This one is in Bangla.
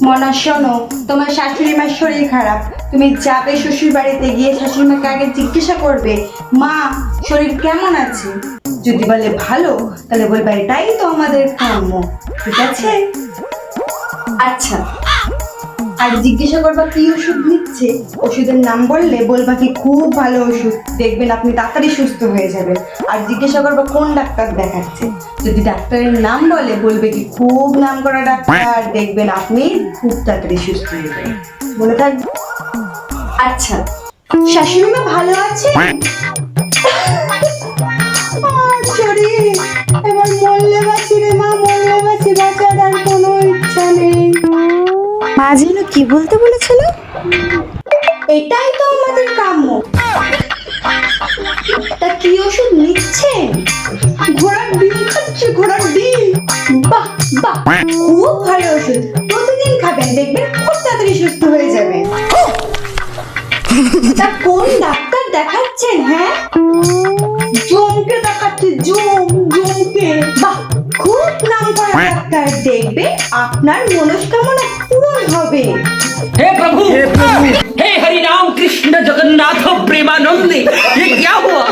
মনা শোনো, তোমার শাশুড়ি মার শরীর খারাপ, তুমি যাবে শ্বশুর বাড়িতে গিয়ে শাশুড়ি মাকে আগে জিজ্ঞাসা করবে, মা শরীর কেমন আছে। যদি বলে ভালো, তাহলে বলবে এটাই তো আমাদের কাম্য। ঠিক আছে? আচ্ছা, আর জিজ্ঞাসা করবা কি ওষুধ নিচ্ছে, ওষুধের নাম বললে বলবা কি খুব ভালো ওষুধ, দেখবেন আপনি তাড়াতাড়ি সুস্থ হয়ে যাবেন। আর জিজ্ঞাসা করবা কোন ডাক্তার দেখাচ্ছে, যদি ডাক্তারের নাম বলে বলবে কি খুব নাম করা ডাক্তার, দেখবেন আপনি খুব তাড়াতাড়ি সুস্থ হয়ে যাবেন। মনে থাকবে? আচ্ছা, শাশুড়ি মা ভালো আছে? সরি, এবার মরলে বাঁচি রে মা, মরলে বাঁচি, বাঁচার আর কোনো ইচ্ছা নেই। মা যেন কি বলতে বলেছিল? এটাই তো আমাদের কাম্য। তা কি ওষুধ নিচ্ছেন? ঘোড়ার ডিম খাচ্ছে, ঘোড়ার ডিম। বাহ বাহ, খুব ভালো ওষুধ, প্রতিদিন খাবেন, দেখবেন খুব তাড়াতাড়ি সুস্থ হয়ে যাবেন। তা কোন ডাক্তার দেখাচ্ছেন? হ্যাঁ, জমকে দেখাচ্ছে, জমকে। বাহ, খুব নাম করা ডাক্তার, দেখবে আপনার মনস্কামনা পূরণ হবে। हे प्रभु हे हरि राम कृष्ण जगन्नाथ प्रेमानंदी, ये क्या हुआ?